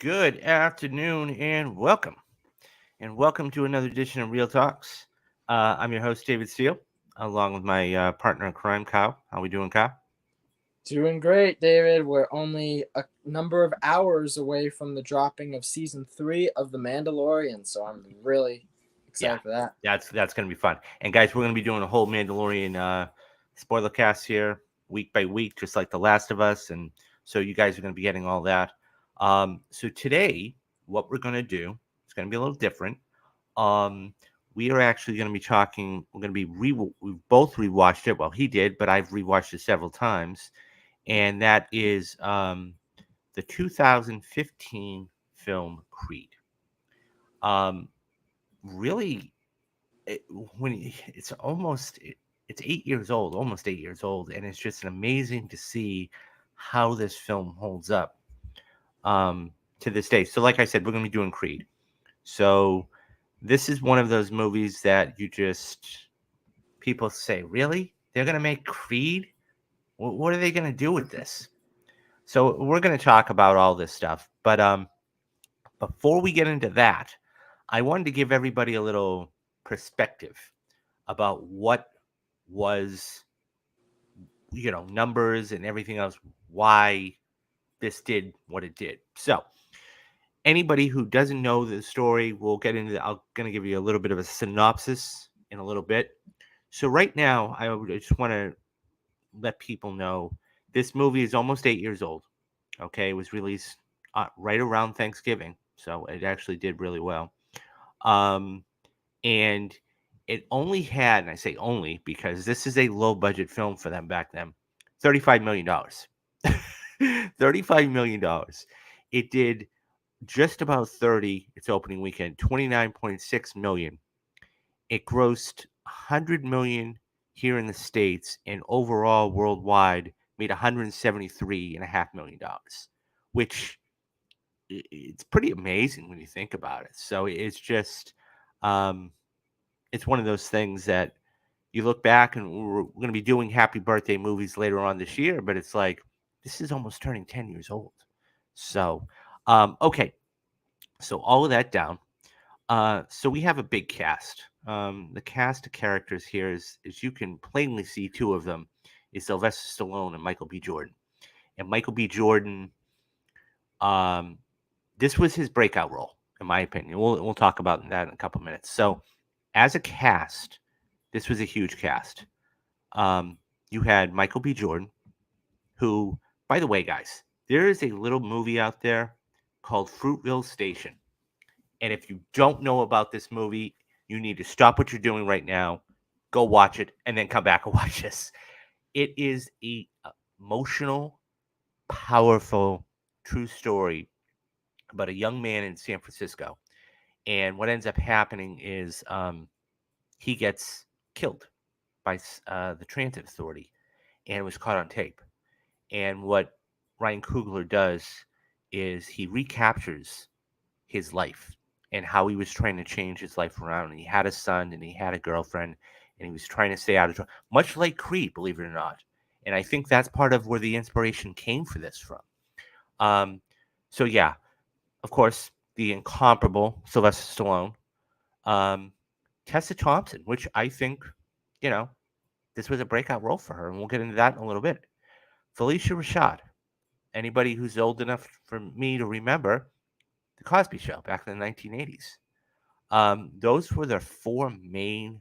Good afternoon and welcome. And welcome to another edition of Real Talks. I'm your host, David Steele, along with my partner in crime, Kyle. How we doing, Kyle? Doing great, David. We're only a number of hours away from the dropping of season 3 of The Mandalorian, so I'm really Yeah, excited for that. that's going to be fun. And guys, we're going to be doing a whole Mandalorian spoiler cast here, week by week, just like The Last of Us. And so you guys are going to be getting all that. So today, what we're going to do is going to be a little different. Um, we are actually going to be talking. We're going to be we've both rewatched it. Well, he did, but I've rewatched it several times, and that is the 2015 film Creed. Um, really, it's it's 8 years old, almost 8 years old, and it's just amazing to see how this film holds up to this day. So, like I said, we're going to be doing Creed. So this is one of those movies that you just people say, really? They're going to make Creed? What are they going to do with this? So we're going to talk about all this stuff. But before we get into that, I wanted to give everybody a little perspective about what was, numbers and everything else, why this did what it did. So anybody who doesn't know the story, we'll get into. I'm going to give you a little bit of a synopsis in a little bit. So right now, I just want to let people know this movie is almost 8 years old. Okay, it was released right around Thanksgiving, so it actually did really well. Um, and it only had, and I say only because this is a low budget film for them back then, $35 million. $35 million. It did just about 30 its opening weekend, 29.6 million. It grossed 100 million here in the States and overall worldwide made $173.5 million, which it's pretty amazing when you think about it. So it's just, um, it's one of those things that you look back and we're going to be doing happy birthday movies later on this year, but it's like, this is almost turning 10 years old. So, okay. So all of that down. So we have a big cast. The cast of characters here is, as you can plainly see, two of them is Sylvester Stallone and Michael B. Jordan. And Michael B. Jordan, um, this was his breakout role, in my opinion. We'll talk about that in a couple minutes. So, as a cast, this was a huge cast. You had Michael B. Jordan, who, by the way, guys, there is a little movie out there called Fruitville Station. And if you don't know about this movie, you need to stop what you're doing right now, go watch it, and then come back and watch this. It is a emotional, powerful, true story about a young man in San Francisco. And what ends up happening is he gets killed by the transit authority, and it was caught on tape. And what Ryan Coogler does is he recaptures his life and how he was trying to change his life around. And he had a son and he had a girlfriend and he was trying to stay out of trouble, much like Creed, believe it or not. And I think that's part of where the inspiration came for this from. Um, so yeah, of course, the incomparable Sylvester Stallone, um, Tessa Thompson, which I think, you know, this was a breakout role for her, and we'll get into that in a little bit. Felicia Rashad, anybody who's old enough for me to remember the Cosby Show back in the 1980s. Those were the four main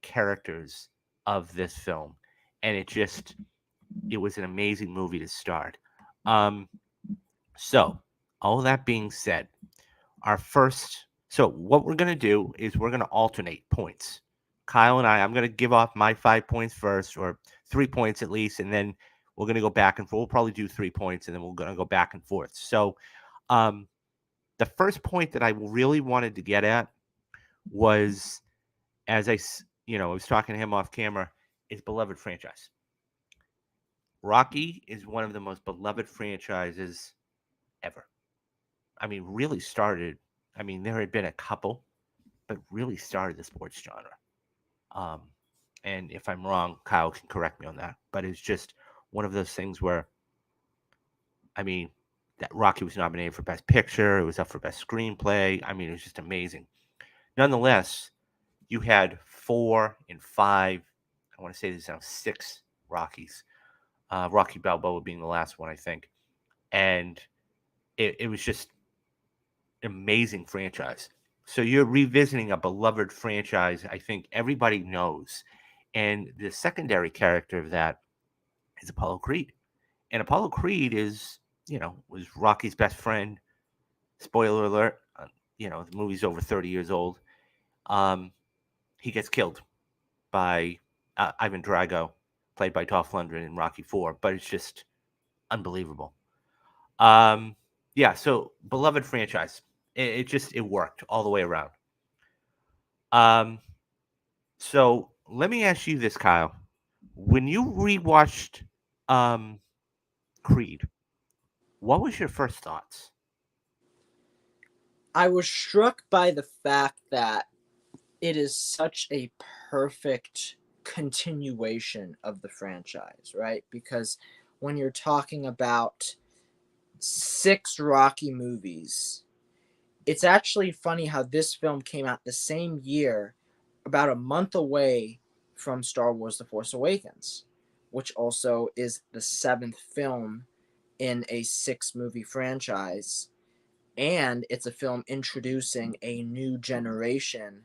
characters of this film, and it was an amazing movie to start. Um, so, all that being said, our first, so what we're gonna do is we're gonna alternate points. Kyle and I'm gonna give off my 5 points first, or 3 points at least, and then we're gonna go back and forth. We'll probably do 3 points, and then we're gonna go back and forth. So, um, the first point that I really wanted to get at was, as I was talking to him off camera, is beloved franchise. Rocky is one of the most beloved franchises ever. I mean, really started. I mean, there had been a couple, but really started the sports genre. Um, and if I'm wrong, Kyle can correct me on that. But it's just one of those things where, I mean, that Rocky was nominated for Best Picture. It was up for Best Screenplay. I mean, it was just amazing. Nonetheless, you had 4 and 5. I want to say there's now 6 Rockies. Rocky Balboa being the last one, I think. And it was just an amazing franchise. So you're revisiting a beloved franchise. I think everybody knows. And the secondary character of that is Apollo Creed. And Apollo Creed is, was Rocky's best friend. Spoiler alert, the movie's over 30 years old. Um, he gets killed by Ivan Drago, played by Dolph Lundgren in Rocky 4, but it's just unbelievable. Um, yeah, so beloved franchise. It worked all the way around. Um, so let me ask you this, Kyle. When you rewatched um, Creed, what was your first thoughts? I was struck by the fact that it is such a perfect continuation of the franchise, right? Because when you're talking about 6 Rocky movies, it's actually funny how this film came out the same year, about a month away from Star Wars The Force Awakens, which also is the 7th film in a 6 movie franchise. And it's a film introducing a new generation,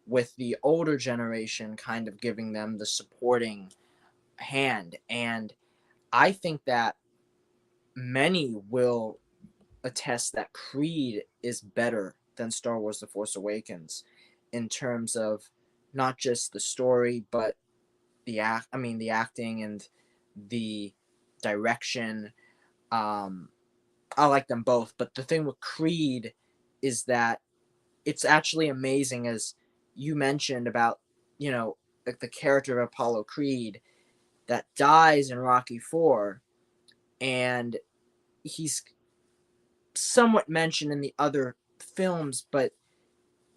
with the older generation kind of giving them the supporting hand. And I think that many will attest that Creed is better than Star Wars The Force Awakens in terms of not just the story, but the acting and the direction. um I like them both, but the thing with Creed is that it's actually amazing, as you mentioned about, like the character of Apollo Creed that dies in Rocky 4, and he's somewhat mentioned in the other films, but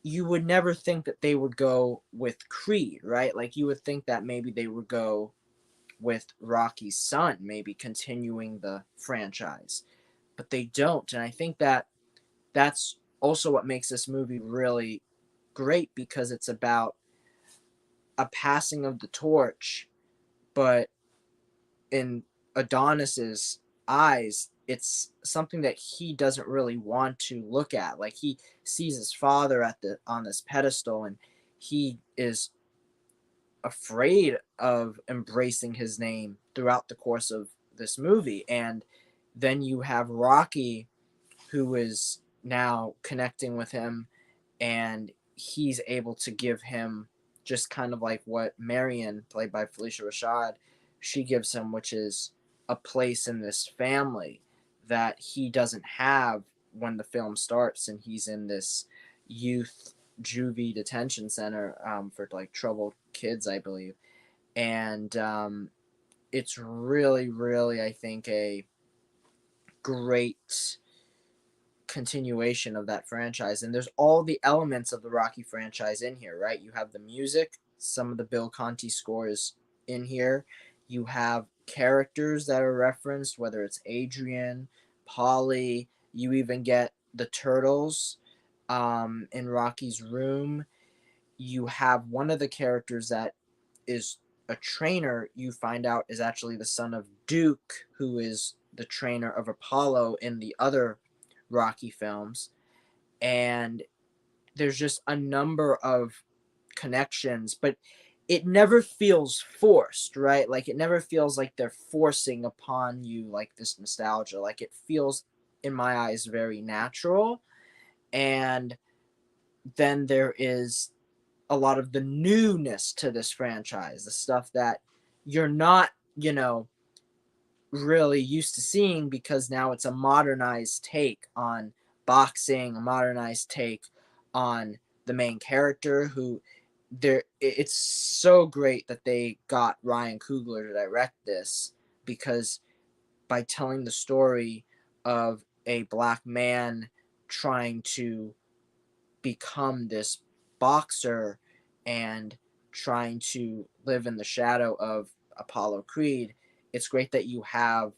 you would never think that they would go with Creed, right? Like you would think that maybe they would go with Rocky's son, maybe continuing the franchise, but they don't. And I think that that's also what makes this movie really great, because it's about a passing of the torch, but in Adonis's eyes, it's something that he doesn't really want to look at. Like he sees his father on this pedestal, and he is afraid of embracing his name throughout the course of this movie. And then you have Rocky, who is now connecting with him, and he's able to give him just kind of like what Marion, played by Felicia Rashad, she gives him, which is a place in this family that he doesn't have when the film starts, and he's in this youth juvie detention center, for like troubled kids, I believe. And it's really, really, I think, a great continuation of that franchise. And there's all the elements of the Rocky franchise in here, right? You have the music, some of the Bill Conti scores in here. You have characters that are referenced, whether it's Adrian, Polly. You even get the turtles in Rocky's room. You have one of the characters that is a trainer, you find out is actually the son of Duke, who is the trainer of Apollo in the other Rocky films. And there's just a number of connections, but it never feels forced, right? Like it never feels like they're forcing upon you like this nostalgia. Like it feels, in my eyes, very natural. And then there is a lot of the newness to this franchise, the stuff that you're not, really used to seeing, because now it's a modernized take on boxing, a modernized take on the main character, who it's so great that they got Ryan Coogler to direct this, because by telling the story of a black man trying to become this boxer and trying to live in the shadow of Apollo Creed, it's great that you have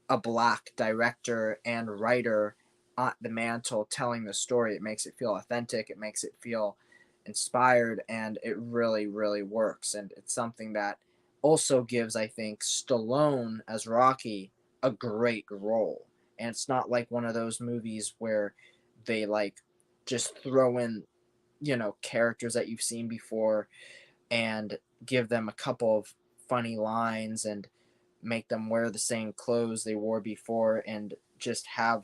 a black director and writer at the mantle telling the story. It makes it feel authentic, it makes it feel inspired, and it really, really works. And it's something that also gives, I think, Stallone as Rocky a great role. And it's not like one of those movies where they like just throw in, characters that you've seen before and give them a couple of funny lines and make them wear the same clothes they wore before and just have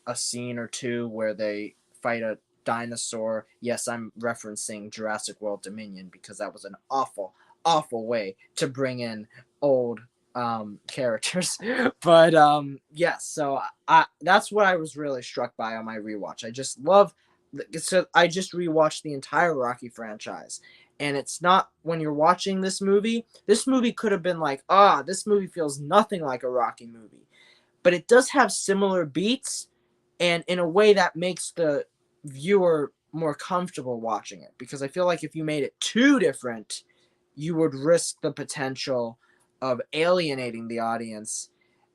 a scene or two where they fight a dinosaur. Yes, I'm referencing Jurassic World Dominion because that was an awful, awful way to bring in old characters. But yes, so that's what I was really struck by on my rewatch. I just love. So I just rewatched the entire Rocky franchise. And it's not when you're watching this movie could have been like, this movie feels nothing like a Rocky movie. But it does have similar beats, and in a way that makes the viewer more comfortable watching it, because I feel like if you made it too different, you would risk the potential of alienating the audience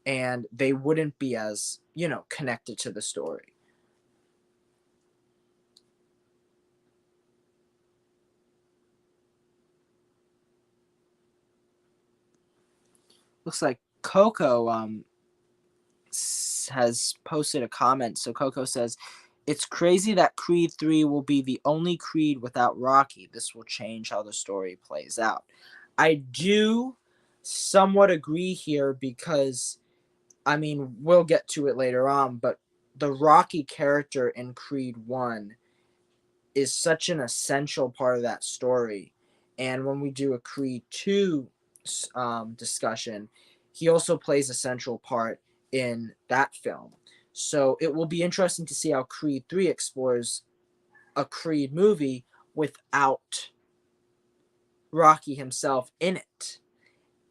and they wouldn't be as, connected to the story. Looks like Coco has posted a comment. So Coco says, "It's crazy that Creed 3 will be the only Creed without Rocky. This will change how the story plays out." I do somewhat agree here because, I mean, we'll get to it later on, but the Rocky character in Creed 1 is such an essential part of that story. And when we do a Creed 2 discussion, he also plays a central part in that film. So it will be interesting to see how Creed 3 explores a Creed movie without Rocky himself in it.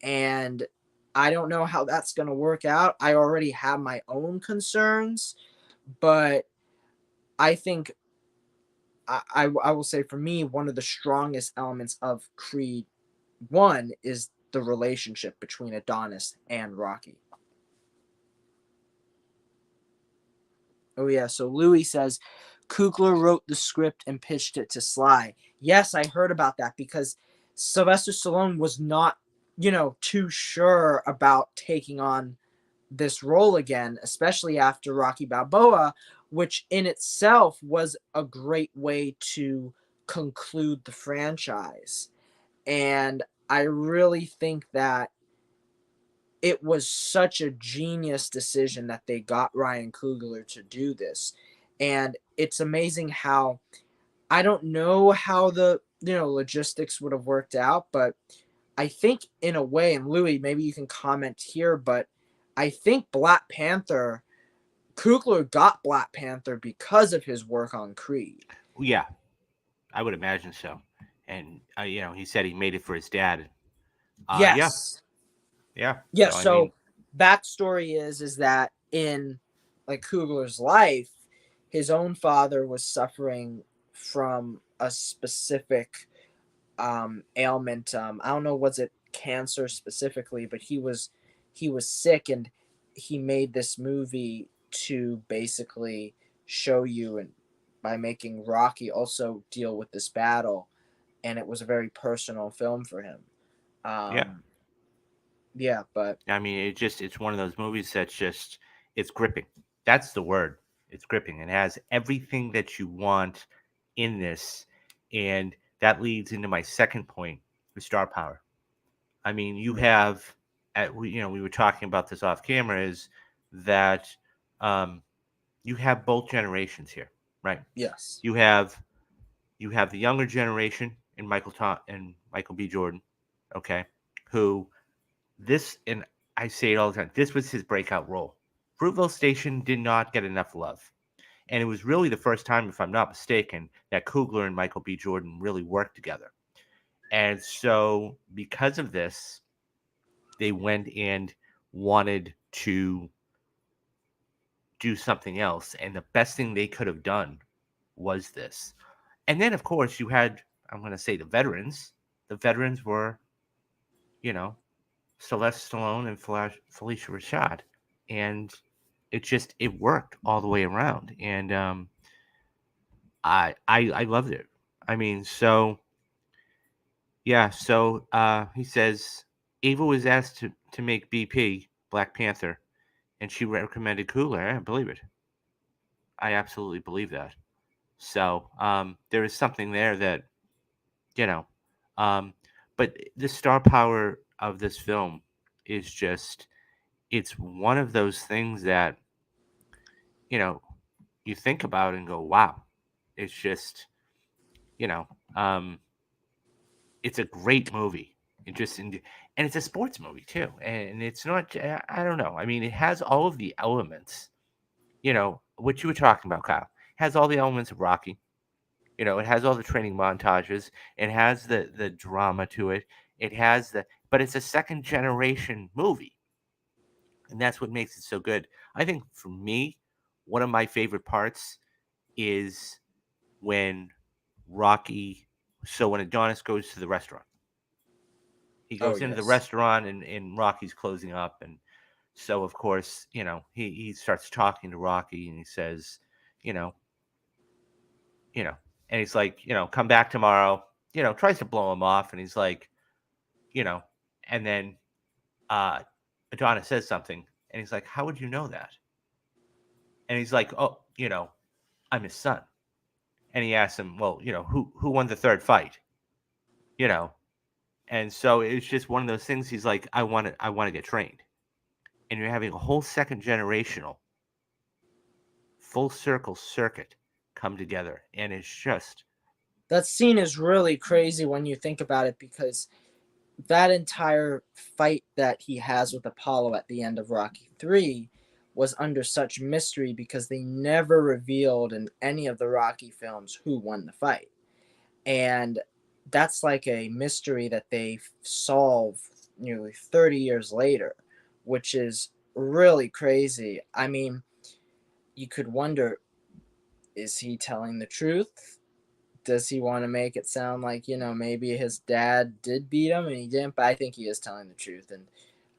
And I don't know how that's going to work out. I already have my own concerns, but I think I will say for me, one of the strongest elements of Creed 1 is the relationship between Adonis and Rocky. Oh, yeah. So Louis says Coogler wrote the script and pitched it to Sly. Yes, I heard about that because Sylvester Stallone was not, too sure about taking on this role again, especially after Rocky Balboa, which in itself was a great way to conclude the franchise. And I really think that it was such a genius decision that they got Ryan Coogler to do this. And it's amazing how I don't know how the logistics would have worked out, but I think in a way, and Louis, maybe you can comment here, but I think Black Panther, Coogler got Black Panther because of his work on Creed. Yeah, I would imagine so. And he said he made it for his dad. Yeah, Yes. yeah. Yeah, So I mean, so backstory is that in like Coogler's life, his own father was suffering from a specific ailment. I don't know, was it cancer specifically, but he was sick, and he made this movie to basically show you, and by making Rocky also deal with this battle, and it was a very personal film for him. yeah. Um, yeah, but I mean, it's one of those movies that's just it's gripping. That's the word. It's gripping. It has everything that you want in this, and that leads into my second point: the star power. I mean, you have, we were talking about this off camera, is that um, you have both generations here, right? yes, You have the younger generation in Michael B. Jordan, okay, who this and I say it all the time. This was his breakout role. Fruitvale Station did not get enough love, and it was really the first time, if I'm not mistaken, that Coogler and Michael B. Jordan really worked together. And so, because of this, they went and wanted to do something else, and the best thing they could have done was this. And then, of course, you had, I'm going to say, the veterans. The veterans were, you know, Sylvester Stallone and Felicia Rashad. and it worked all the way around, and I loved it. I mean, so yeah, so he says Ava was asked to make BP Black Panther, and she recommended Coogler. I believe it. I absolutely believe that. So there is something there that you know, um, but the star power of this film is just it's one of those things that you know you think about and go, wow, it's just you know, um, it's a great movie. It just and it's a sports movie too, and it's not. I don't know. I mean, it has all of the elements. You know what you were talking about, Kyle. It has all the elements of Rocky. You know, it has all the training montages. It has the drama to it. It has but it's a second generation movie, and that's what makes it so good. I think for me, one of my favorite parts is when Rocky. So when Adonis goes to the restaurant, he Oh goes into the yes. restaurant, and Rocky's closing up, and so of course, he starts talking to Rocky, and he says, you know, you know, and he's like, come back tomorrow. Tries to blow him off, and he's like, you know, and then uh, Adonis says something, and he's like, how would you know that? And he's like, oh, I'm his son. And he asks him, well, who won the third fight? You know, and so it's just one of those things. He's like, I want to get trained, and you're having a whole second generational full circle circuit come together, and it's just That scene is really crazy when you think about it, because that entire fight that he has with Apollo at the end of Rocky 3 was under such mystery because they never revealed in any of the Rocky films who won the fight. And that's like a mystery that they solve nearly 30 years later, which is really crazy. I mean, you could wonder, is he telling the truth? Does he want to make it sound like, maybe his dad did beat him and he didn't? But I think he is telling the truth. And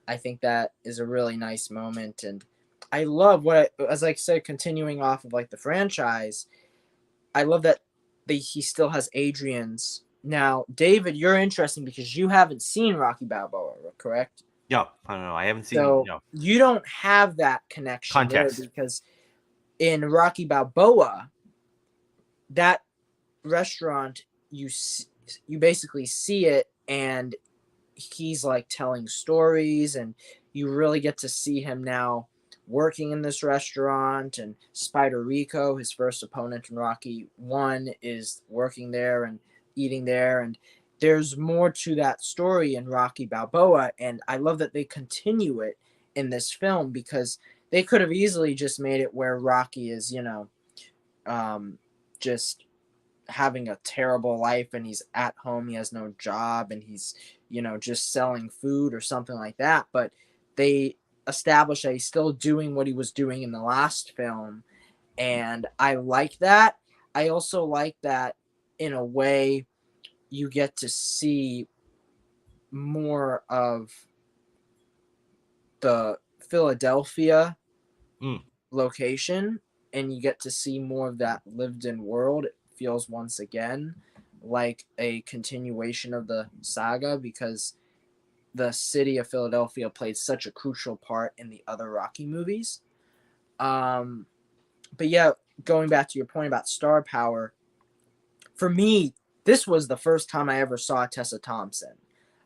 I think that is a really nice moment. And I love as I said, continuing off of like the franchise, I love that he still has Adrian's. Now, David, you're interesting because you haven't seen Rocky Balboa, correct? no, I don't know. I haven't seen So you don't have that connection there, context. because in Rocky Balboa, that restaurant, you basically see it, and he's like telling stories, and you really get to see him now working in this restaurant. And Spider Rico, his first opponent in Rocky 1, is working there and eating there. And there's more to that story in Rocky Balboa, and I love that they continue it in this film, because they could have easily just made it where Rocky is, um, just having a terrible life, and he's at home, he has no job, and he's, just selling food or something like that. But they establish that he's still doing what he was doing in the last film, and I like that. I also like that, in a way, you get to see more of the Philadelphia Mm. location, and you get to see more of that lived in world. It feels once again like a continuation of the saga, because the city of Philadelphia played such a crucial part in the other Rocky movies. Um, but yeah, going back to your point about star power, for me, this was the first time I ever saw Tessa Thompson.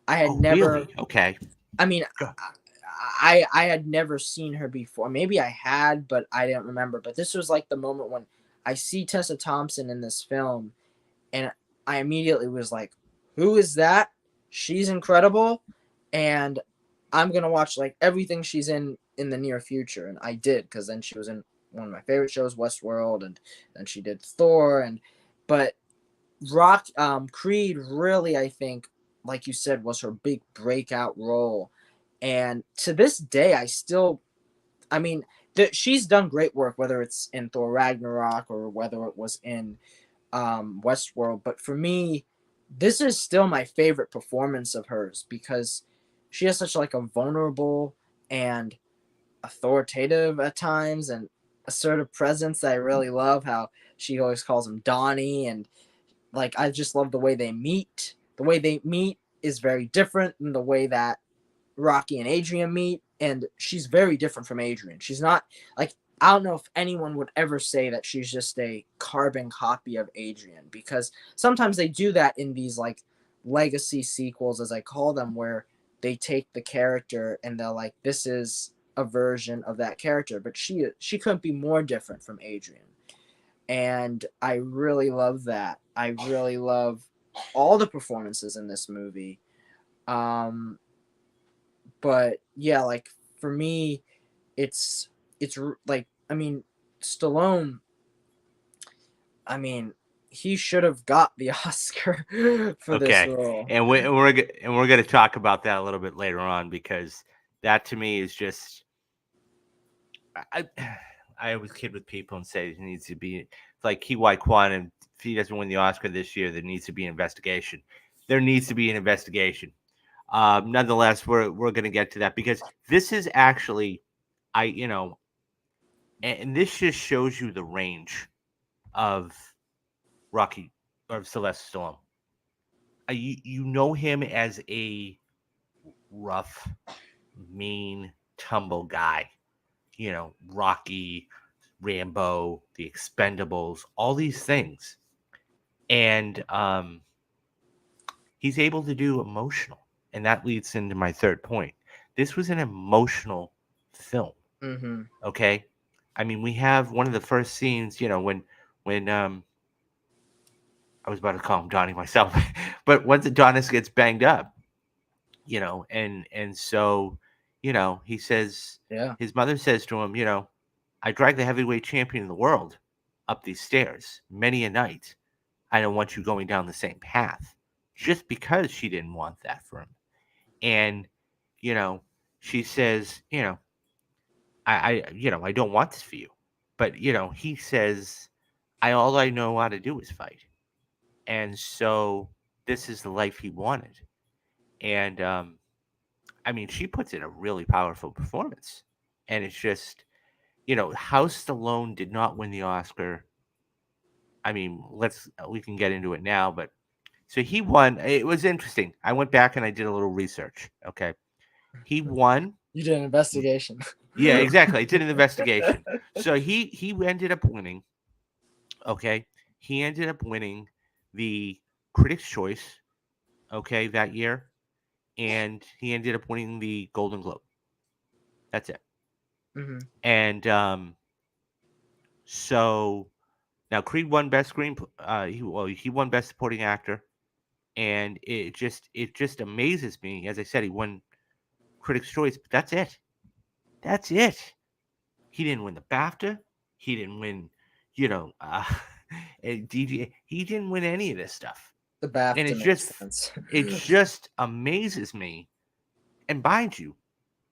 I had Oh, never, really? Okay. I mean, Go- I had never seen her before. Maybe I had, but I didn't remember. But this was like the moment when I see Tessa Thompson in this film, and I immediately was like, "Who is that? She's incredible," and I'm gonna watch like everything she's in the near future. And I did, because then she was in one of my favorite shows, Westworld, and then she did Thor. And but Creed really, I think, like you said, was her big breakout role. And to this day, I mean, she's done great work, whether it's in Thor Ragnarok or whether it was in Westworld. But for me, this is still my favorite performance of hers, because she has such like a vulnerable and authoritative at times and assertive presence that I really love. How she always calls him Donnie, and like I just love the way they meet. The way they meet is very different than the way that Rocky and Adrian meet, and she's very different from Adrian. She's not like, I don't know if anyone would ever say that she's just a carbon copy of Adrian, because sometimes they do that in these like legacy sequels, as I call them, where they take the character and they're like, this is a version of that character, but she couldn't be more different from Adrian. And I really love that. I really love all the performances in this movie. Um, but yeah, like for me, it's it's like, I mean, Stallone. I mean, he should have got the Oscar for this Okay, role. and we're going to talk about that a little bit later on, because that to me is just I I always kid with people and say it needs to be, it's like Ki Kwan, and if he doesn't win the Oscar this year, there needs to be an investigation. There needs to be an investigation. Nonetheless, we're going to get to that, because this is actually, I you know, and this just shows you the range of Rocky, of Sylvester Stallone. You know him as a rough, mean, tumble guy. Rocky, Rambo, The Expendables, all these things, and he's able to do emotional, and that leads into my third point. This was an emotional film. Mm-hmm. Okay, I mean, we have one of the first scenes. When I was about to call him Donnie myself, but once Adonis gets banged up, and so, he says, Yeah. his mother says to him, I dragged the heavyweight champion of the world up these stairs many a night. I don't want you going down the same path, just because she didn't want that for him. And, you know, she says, I don't want this for you. But, he says, all I know how to do is fight. And so this is the life he wanted. And, I mean, she puts in a really powerful performance. And it's just, how Stallone did not win the Oscar. I mean, we can get into it now, but so he won. It was interesting. I went back and I did a little research. Okay. He won. You did an investigation. Yeah, exactly. I did an investigation. So he ended up winning. Okay. He ended up winning the Critics' Choice, okay, that year. And he ended up winning the Golden Globe. That's it. Mm-hmm. And so now Creed won Best Screen. He won Best Supporting Actor, and it just amazes me. As I said, he won Critics' Choice, but that's it. That's it. He didn't win the BAFTA. He didn't win, you know, uh, DGA. He didn't win any of this stuff, The and BAFTA makes sense. it just amazes me. And mind you,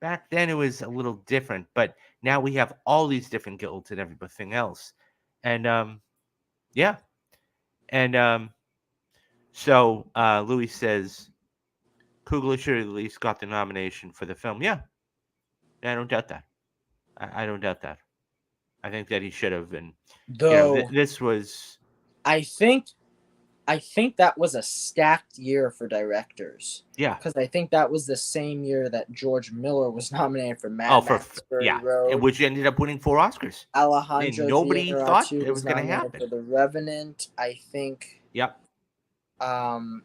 back then it was a little different, but now we have all these different guilds and everything else, and yeah, and so Louis says Coogler should at least got the nomination for the film. Yeah, I don't doubt that. I don't doubt that. I think that he should have. And Though this was, I think I think that was a stacked year for directors, yeah. because I think that was the same year that George Miller was nominated for Oh, Mad Max Fury yeah, and Road. which ended up winning 4 Oscars, and Alejandro nobody thought Iñárritu it was was going to nominated happen. for The Revenant. I think Yep. um,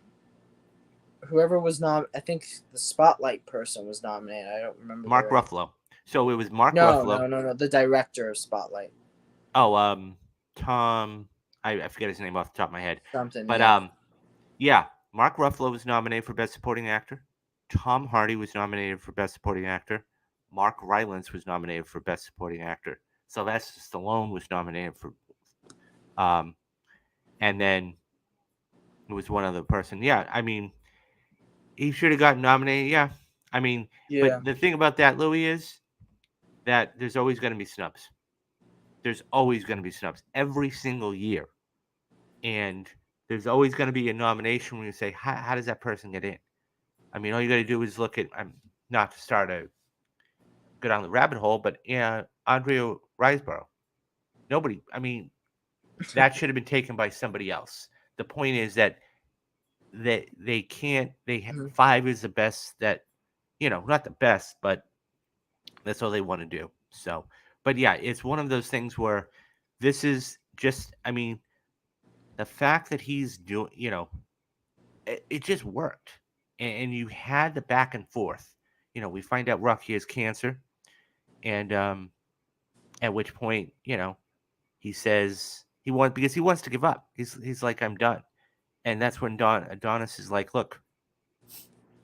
whoever was I think the Spotlight person was nominated. I don't remember Mark their. Ruffalo. So it was Mark No, Ruffalo. no, no, no. The director of Spotlight. Oh, Tom. I forget his name off the top of my head, Something, but yeah. yeah, Mark Ruffalo was nominated for Best Supporting Actor. Tom Hardy was nominated for Best Supporting Actor. Mark Rylance was nominated for Best Supporting Actor. Sylvester Stallone was nominated for, um, and then it was one other person. Yeah, I mean, he should have gotten nominated. Yeah, I mean, Yeah. but the thing about that, Louis, is that there's always going to be snubs. There's always going to be snubs every single year, and there's always going to be a nomination when you say, how does that person get in? I mean, all you got to do is look at. I'm not to start a go down the rabbit hole, but Andrea Riseborough. Nobody. I mean, that should have been taken by somebody else. The point is that they can't. Mhm. Five is the best that not the best, but that's all they want to do. So, but yeah, it's one of those things where this is just. I mean, the fact that he's doing, it just worked, and you had the back and forth. We find out Rocky has cancer, and at which point, he says because he wants to give up. He's like, I'm done. And that's when Adonis is like, look,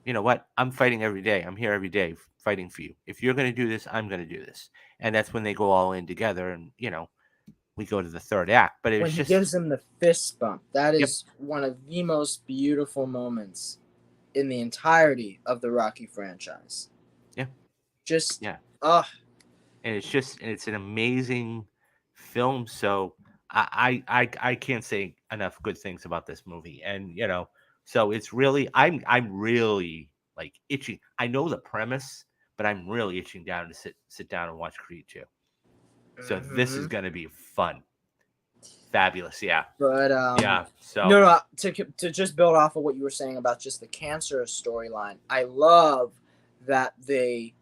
you know what? I'm fighting every day. I'm here every day fighting for you. If you're going to do this, I'm going to do this. And that's when they go all in together, and we go to the third act. But it was When he just, gives him the fist bump, that yep, is one of the most beautiful moments in the entirety of the Rocky franchise. yeah, Just, yeah. uh, And it's an amazing film. So I can't say enough good things about this movie. And so it's really I'm really like itching. I know the premise, but I'm really itching down to sit down and watch Creed 2. So this is mhm. gonna be fun, fabulous. Yeah, But yeah. no, So no. To just build off of what you were saying about just the cancer storyline, I love that they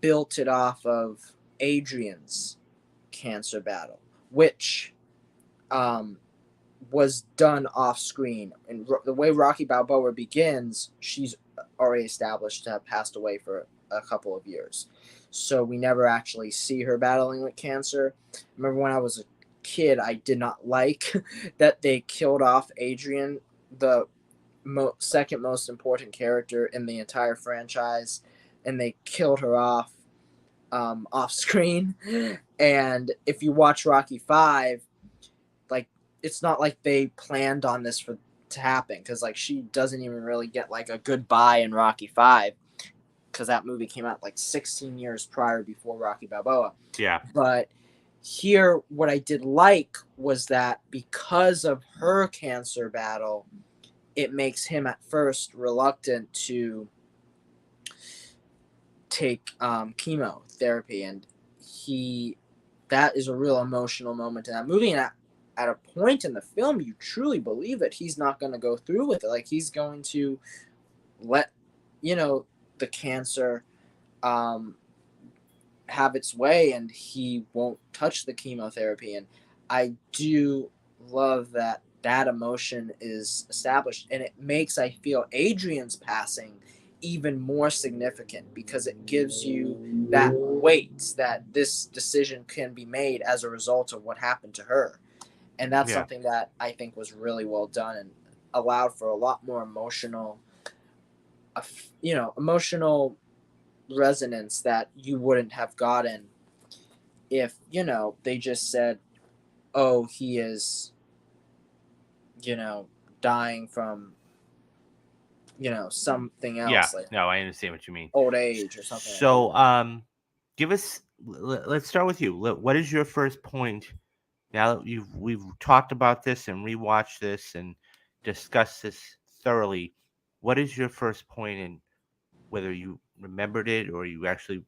built it off of Adrian's cancer battle, which um, was done off screen. And the way Rocky Balboa begins, she's already established to have passed away for a couple of years. So we never actually see her battling with cancer. I remember when I was a kid, I did not like that they killed off Adrian, the second most important character in the entire franchise, and they killed her off screen. And if you watch Rocky 5, like it's not like they planned on this for to happen, because like she doesn't even really get like a goodbye in Rocky 5, because that movie came out like 16 years prior, before Rocky Balboa. yeah, But here, what I did like was that because of her cancer battle, it makes him at first reluctant to take chemotherapy, and he that is a real emotional moment in that movie. And at a point in the film, you truly believe that he's not going to go through with it. Like he's going to let the cancer um, have its way, and he won't touch the chemotherapy. And I do love that that emotion is established, and it makes, I feel, Adrian's passing even more significant, because it gives you that weight that this decision can be made as a result of what happened to her. And that's yeah, something that I think was really well done, and allowed for a lot more emotional resonance that you wouldn't have gotten if they just said, oh, he is you know dying from something yeah. else, like No, I understand what you mean. old age or something like that. So give us. Let's start with you. What is your first point? Now that we've talked about this and rewatched this and discussed this thoroughly, what is your first point in whether you remembered it or you actually,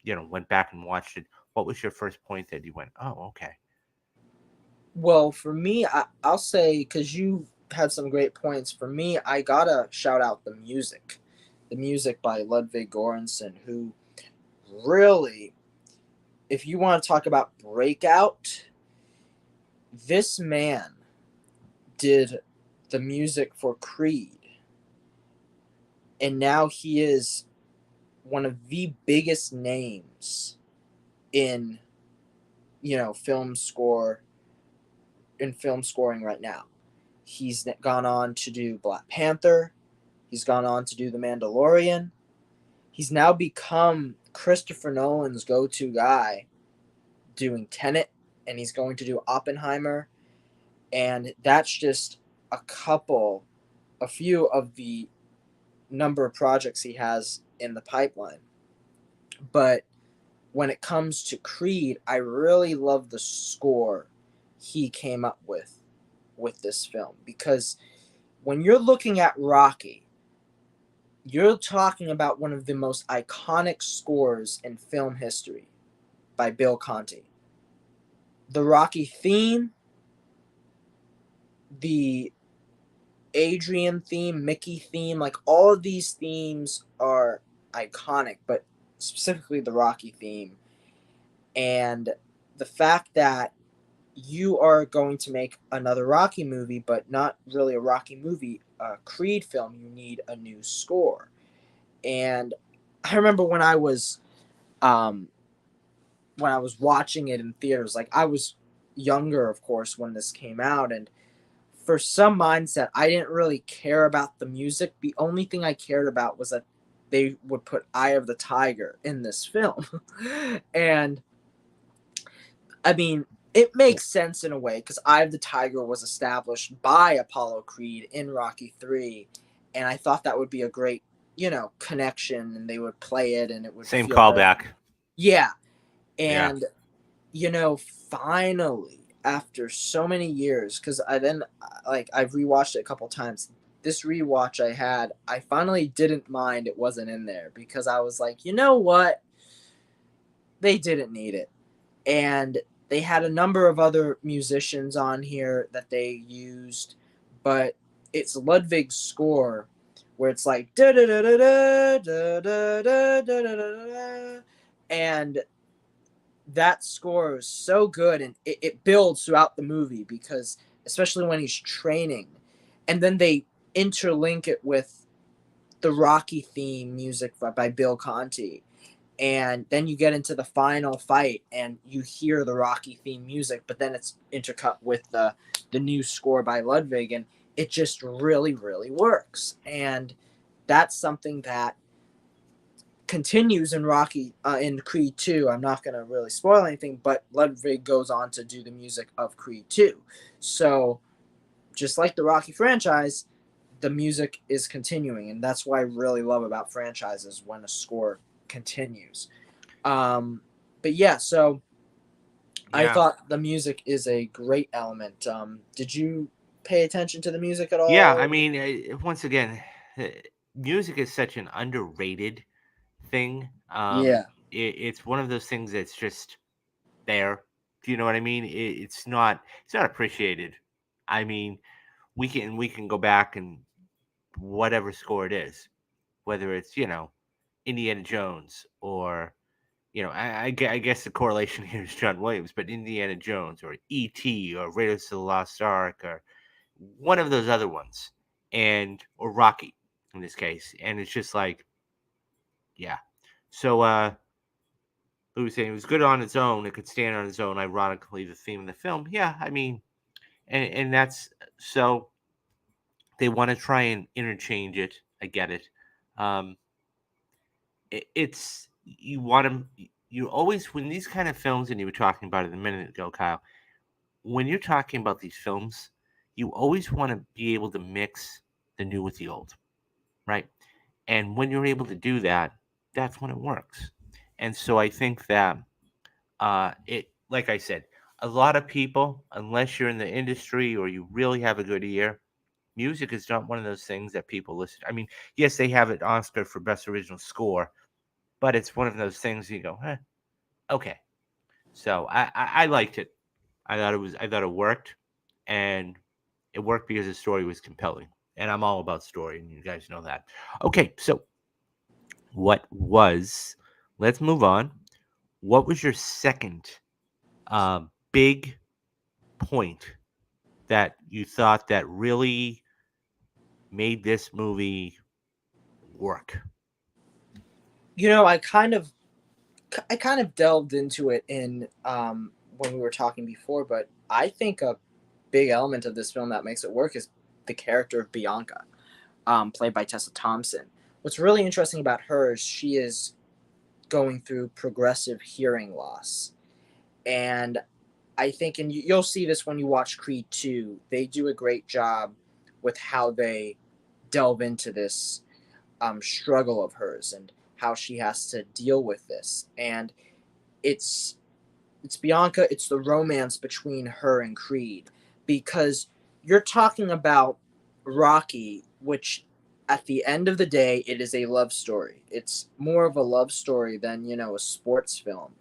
went back and watched it? What was your first point that you went, oh, okay, Well, for me, I'll say, because you had some great points. For me, I gotta shout out the music by Ludwig Göransson, who really, if you want to talk about breakout, this man did the music for Creed, and now he is one of the biggest names in film score in film scoring right now. He's gone on to do Black Panther. He's gone on to do The Mandalorian. He's now become Christopher Nolan's go-to guy doing Tenet, and he's going to do Oppenheimer. And that's just a few of the number of projects he has in the pipeline. But when it comes to Creed, I really love the score he came up with this film, because when you're looking at Rocky, You're talking about one of the most iconic scores in film history by Bill Conti. The Rocky theme, the Adrian theme, Mickey theme, like all of these themes are iconic, but specifically the Rocky theme. And the fact that you are going to make another Rocky movie, but not really a Rocky movie, a Creed film, you need a new score. And I remember um when I was watching it in theaters, like I was younger, of course, when this came out, and for some mindset, I didn't really care about the music. The only thing I cared about was that they would put Eye of the Tiger in this film. And I mean, it makes sense in a way because Eye of the Tiger was established by Apollo Creed in Rocky 3. And I thought that would be a great, connection, and they would play it and it would Same feel very. callback. Yeah. Yeah. And, finally, after so many years, because I've rewatched it a couple times. This rewatch I had, I finally didn't mind it wasn't in there because I was like, you know what? They didn't need it. And they had a number of other musicians on here that they used, but it's Ludwig's score where it's like da da da da da da da da da da da, and that score is so good, and it builds throughout the movie because especially when he's training, and then they interlink it with the Rocky theme music by Bill Conti, and then you get into the final fight and you hear the Rocky theme music, but then it's intercut with the new score by Ludwig, and it just really really works. And that's something that continues in Rocky in Creed 2. I'm not going to really spoil anything, but Ludwig goes on to do the music of Creed 2. So just like the Rocky franchise, the music is continuing, and that's what I really love about franchises when a score continues. But yeah, so I Yeah. thought the music is a great element. Did you pay attention to the music at Yeah. all? I mean, once again, uh, music is such an underrated thing. Yeah. It's one of those things that's just there. Do you know what I mean? It's not appreciated. I mean, we can go back and whatever score it is, whether it's Indiana Jones or I guess the correlation here is John Williams, but Indiana Jones or E.T. or Raiders of the Lost Ark or one of those other ones, and or Rocky in this case, and it's just like, yeah. So Lou was saying it was good on its own; it could stand on its own. Ironically, the theme of the film, yeah. I mean, and that's so they want to try and interchange it. I get it. Um, it's you want to you always when these kind of films, and you were talking about it a minute ago, Kyle, when you're talking about these films, you always want to be able to mix the new with the old, right? And when you're able to do that, that's when it works. And so I think that it, like I said, a lot of people, unless you're in the industry or you really have a good ear, music is not one of those things that people listen. I mean, yes, they have an Oscar for best original score, but it's one of those things you go, okay. So I liked it. I thought it worked, and it worked because the story was compelling. And I'm all about story, and you guys know that. Okay, so what was? Let's move on. What was your second big point that you thought that really made this movie work? I kind of delved into it in when we were talking before, but I think a big element of this film that makes it work is the character of Bianca, played by Tessa Thompson. What's really interesting about her is she is going through progressive hearing loss, and I think, and you'll see this when you watch Creed 2, they do a great job with how they delve into this struggle of hers and how she has to deal with this. And it's it's Bianca, it's the romance between her and Creed, because you're talking about Rocky, which at the end of the day, it is a love story. It's more of a love story than, a sports film.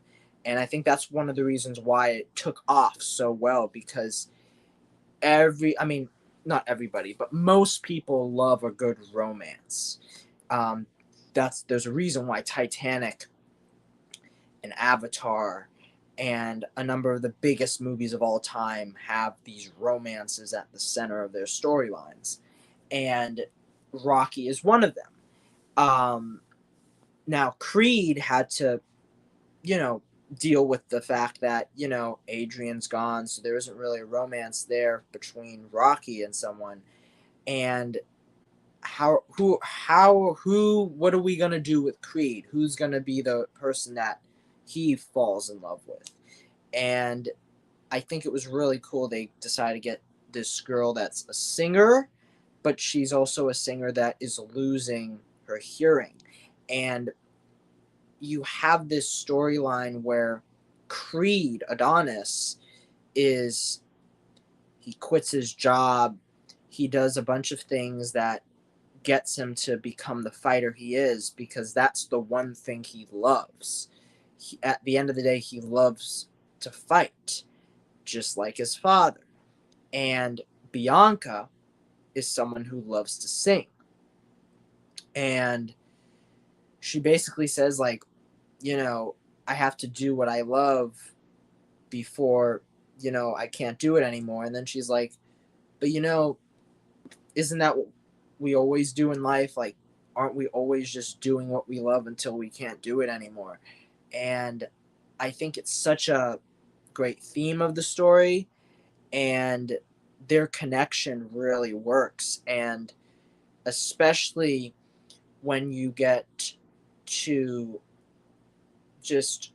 And I think that's one of the reasons why it took off so well, because I mean, not everybody, but most people love a good romance. Um, there's a reason why Titanic and Avatar and a number of the biggest movies of all time have these romances at the center of their storylines. And Rocky is one of them. Um, Now, Creed had to, you know, deal with the fact that, Adrian's gone, so there isn't really a romance there between Rocky and someone. And what are we gonna do with Creed? Who's gonna be the person that he falls in love with? And I think it was really cool they decided to get this girl that's a singer, but she's also a singer that is losing her hearing. And you have this storyline where Creed, Adonis, is he quits his job, he does a bunch of things that gets him to become the fighter he is, because that's the one thing he loves. At the end of the day, he loves to fight, just like his father. And Bianca is someone who loves to sing. And she basically says, like, I have to do what I love before, I can't do it anymore. And then she's like, but isn't that what we always do in life? Like, aren't we always just doing what we love until we can't do it anymore? And I think it's such a great theme of the story, and their connection really works. And especially when you get to just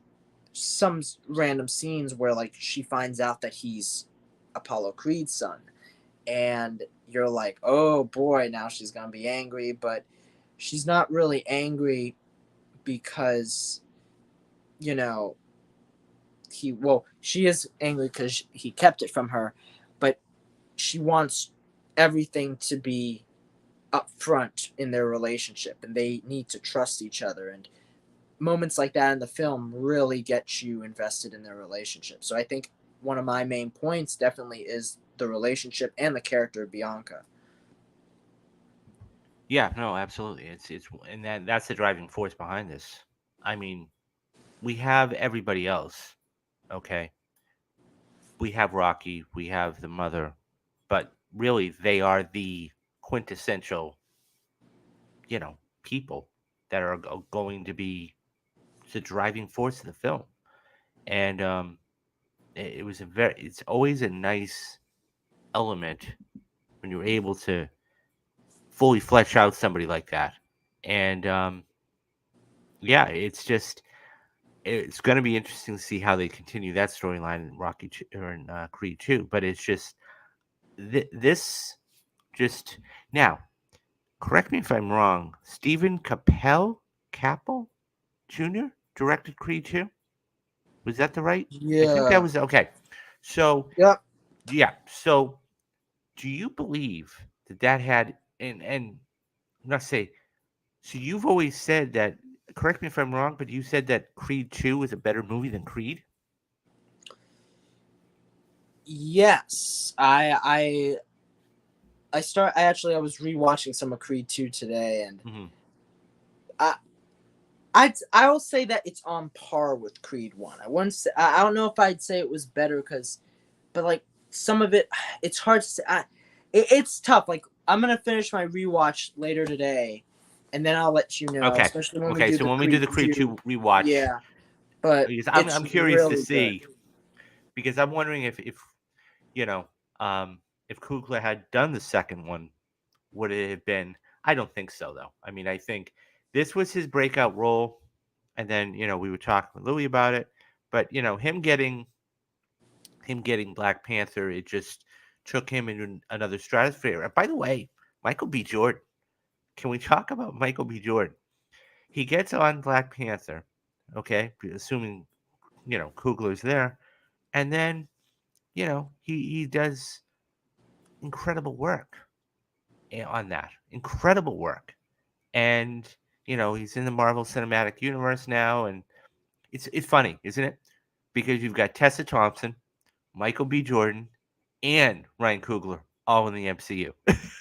some random scenes where, like, she finds out that he's Apollo Creed's son, and you're like, oh boy, now she's gonna be angry. But she's not really angry because, you know she is angry because he kept it from her, but she wants everything to be upfront in their relationship, and they need to trust each other. And moments like that in the film really get you invested in their relationship. So I think one of my main points definitely is the relationship and the character of Bianca. Yeah, no, absolutely. It's and that's the driving force behind this. I mean, we have everybody else, okay? We have Rocky, we have the mother, but really they are the quintessential, people that are going to be the driving force of the film. And it was it's always a nice element when you're able to fully flesh out somebody like that. And yeah, it's going to be interesting to see how they continue that storyline in or in Creed 2. But it's just this just now. Correct me if I'm wrong. Stephen Cappell Jr. directed Creed 2. Was that the right? I think that Yeah. was okay. So Yep. yeah. So do you believe that had and not say so you've always said that, correct me if I'm wrong, but you said that Creed 2 is a better movie than Creed? Yes. I was rewatching some of Creed 2 today, and Hmm. I I will say that it's on par with Creed 1. I don't know if I'd say it was better, because but like some of it, it's hard to say. It's tough. Like, I'm gonna finish my rewatch later today, and then I'll let you know, Okay. especially when we Okay. do So the when we do Creed the Creed 2. 2 rewatch, Yeah, but because it's I'm curious to really good. see, because I'm wondering if you know if Coogler had done the second one, would it have been? I don't think so, though. I mean, I think this was his breakout role, and then we were talking with Louis about it, but him getting Black Panther, it just took him into another stratosphere. And by the way, Michael B. Jordan. Can we talk about Michael B. Jordan? He gets on Black Panther, okay, assuming Coogler's there, and then he does incredible work on that. Incredible work. And, he's in the Marvel Cinematic Universe now. And it's funny, isn't it? Because you've got Tessa Thompson, Michael B. Jordan, and Ryan Coogler all in the MCU.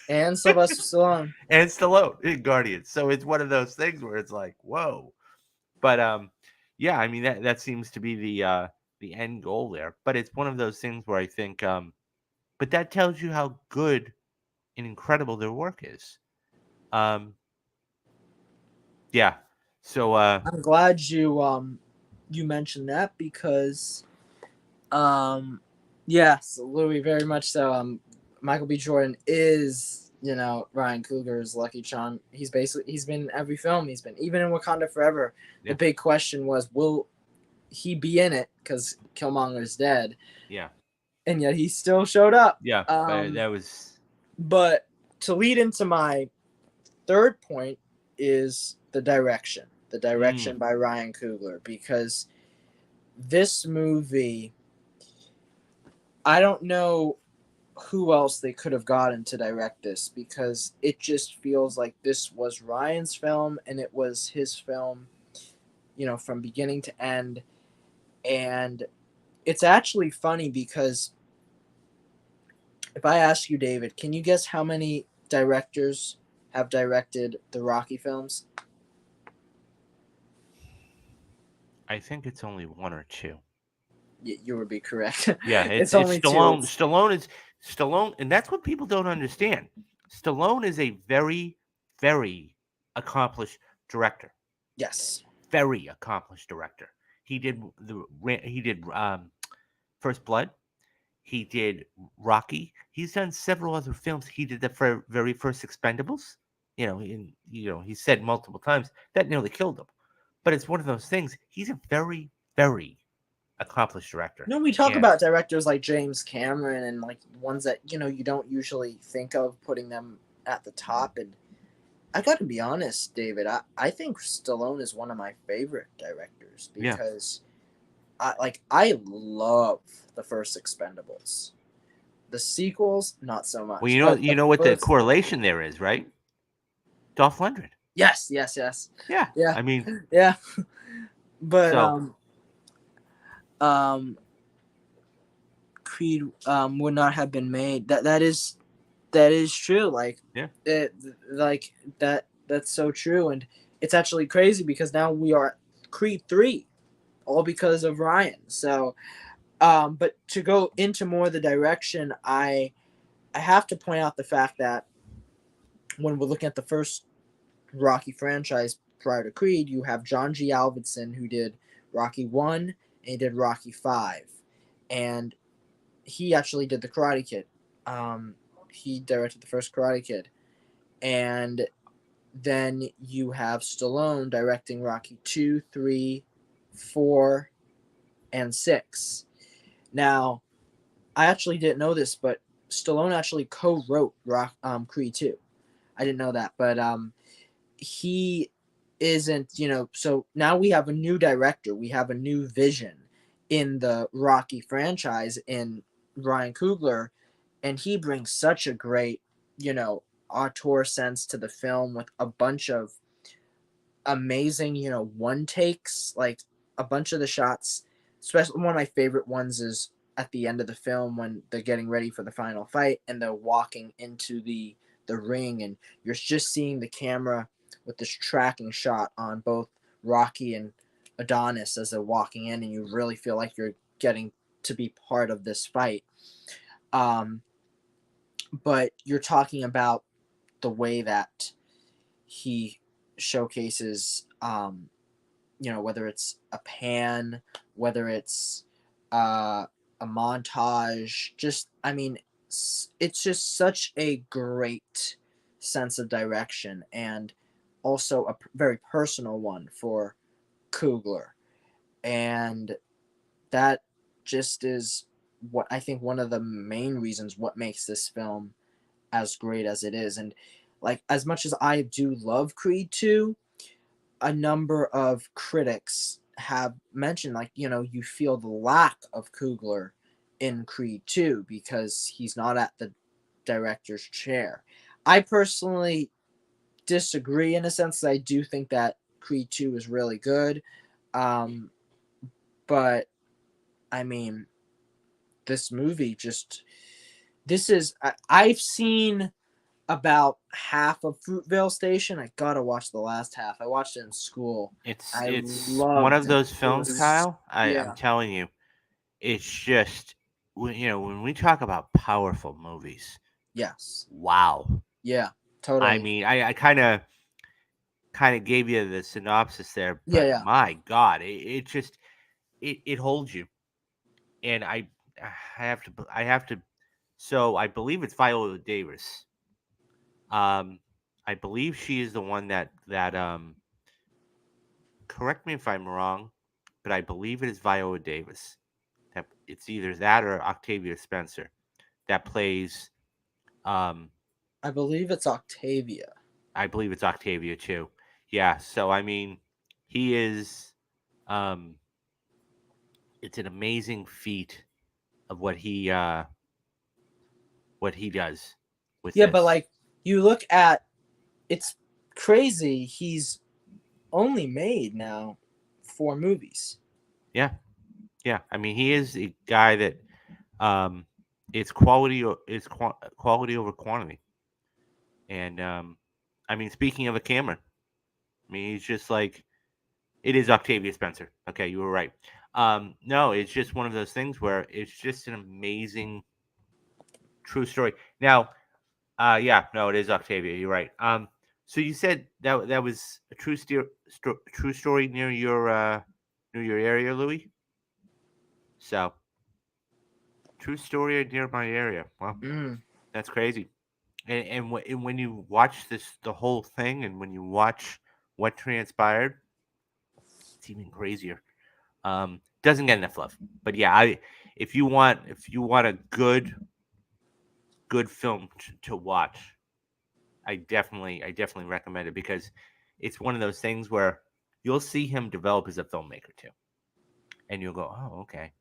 And Sylvester Stallone. And Stallone in Guardians. So it's one of those things where it's like, whoa. But yeah, I mean that seems to be the end goal there. But it's one of those things where I think but that tells you how good and incredible their work is. Um yeah. So I'm glad you mentioned that because yes, Louis, very much so. Michael B. Jordan is, Ryan Coogler's Lucky Charm. He's been in every film he's been, even in Wakanda Forever. yeah. The big question was, will he be in it? Because Killmonger's dead, Yeah. and yet he still showed up. Yeah. But that was But to lead into my third point is the direction. The direction by Ryan Coogler, because this movie, I don't know who else they could have gotten to direct this, because it just feels like this was Ryan's film and it was his film, from beginning to end. And it's actually funny because if I ask you, David, can you guess how many directors have directed the Rocky films? I think it's only one or two. You would be correct. Yeah, It's it's only two. Stallone. Stallone, and that's what people don't understand. Stallone is a very, very accomplished director. Yes. Very accomplished director. He did First Blood. He did Rocky. He's done several other films. He did the very first Expendables. He said multiple times that nearly killed him. But it's one of those things. He's a very, very accomplished director. No, we talk And about directors like James Cameron and like ones that you don't usually think of putting them at the top. And I got to be honest, David, I think Stallone is one of my favorite directors yeah, because I love the first Expendables. The sequels, not so well, much. you But the know what the first, correlation there is, right? Dolph Lundgren. yes, Yeah, yeah, I mean, yeah. But so um, Creed would not have been made. That is true. yeah, Like that's so true, and it's actually crazy because now we are at Creed 3, all because of Ryan. So, but to go into more of the direction, I have to point out the fact that when we're looking at the first Rocky franchise prior to Creed, you have John G. Alvinson, who did Rocky 1 and he did Rocky 5. And he actually did the Karate Kid. He directed the first Karate Kid. And then you have Stallone directing Rocky 2, 3, 4, and 6. Now, I actually didn't know this, but Stallone actually co-wrote Creed 2. I didn't know that, but he isn't, so now we have a new director. We have a new vision in the Rocky franchise in Ryan Coogler, and he brings such a great, auteur sense to the film with a bunch of amazing, one takes, like a bunch of the shots. Especially one of my favorite ones is at the end of the film when they're getting ready for the final fight and they're walking into the ring, and you're just seeing the camera with this tracking shot on both Rocky and Adonis as they're walking in, and you really feel like you're getting to be part of this fight. Um, but you're talking about the way that he showcases, whether it's a pan, whether it's a montage, just, I mean, it's just such a great sense of direction and also a very personal one for Coogler. And that just is what I think one of the main reasons what makes this film as great as it is. And like, as much as I do love Creed 2, a number of critics have mentioned, like, you feel the lack of Coogler in Creed 2 because he's not at the director's chair. I personally disagree in a sense that I do think that Creed 2 is really good. Um, but I mean, this movie just this is I've seen about half of Fruitvale Station. I gotta watch the last half. I watched it in school. I It's one loved of it. those It films, was Kyle. I'm yeah, telling you, it's just when we talk about powerful movies, yes, wow. yeah, I totally, mean, I kind of gave you the synopsis there, yeah, but yeah. my God, it just it holds you. And I have to. So I believe it's Viola Davis. Um, I believe she is the one that. Correct me if I'm wrong, but I believe it is Viola Davis. That it's either that or Octavia Spencer that plays. Um, I believe it's Octavia. I believe it's Octavia too. Yeah. So I mean, he is. Um, it's an amazing feat of what he does with Yeah, but this. like you look at it's crazy. He's only made now 4 movies. Yeah, yeah. I mean, he is a guy that um, it's quality over quantity. And I mean, speaking of a Cameron, I mean, he's just like it is Octavia Spencer. Okay, you were right. No, it's just one of those things where it's just an amazing true story. Now, yeah, no, it is Octavia. You're right. So you said that was a true story near your area, Louis. So true story near my area. Well, Mm. that's crazy. And when you watch the whole thing, and when you watch what transpired, it's even crazier. Doesn't get enough love, but yeah, I if you want a good film to watch, I definitely recommend it because it's one of those things where you'll see him develop as a filmmaker too, and you'll go, oh, okay.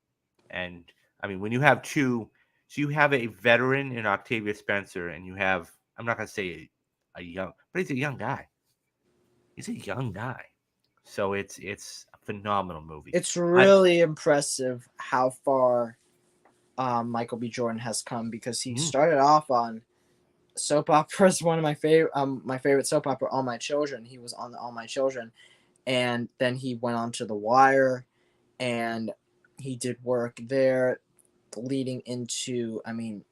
And I mean, when you have two, so you have a veteran in Octavia Spencer, and you have I'm not gonna say a young, but he's a young guy. He's a young guy, so it's a phenomenal movie. It's I really impressive how far Michael B. Jordan has come because he mm, started off on soap operas. One of my favorite soap opera, All My Children. He was on the All My Children, and then he went on to The Wire, and he did work there, leading into. I mean,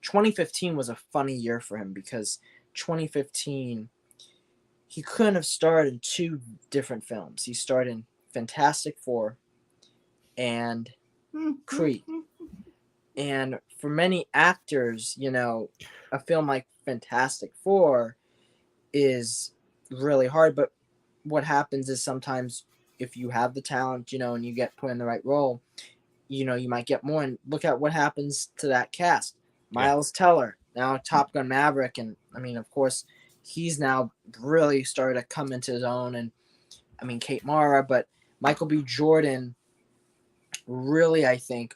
2015 was a funny year for him because 2015 he couldn't have starred in 2 different films. He starred in Fantastic Four and Creed. And for many actors, a film like Fantastic Four is really hard. But what happens is sometimes if you have the talent, and you get put in the right role, you might get more. And look at what happens to that cast. yeah. Miles Teller, now Top Gun Maverick. And I mean, of course, he's now really started to come into his own. And I mean, Kate Mara, but Michael B. Jordan really, I think,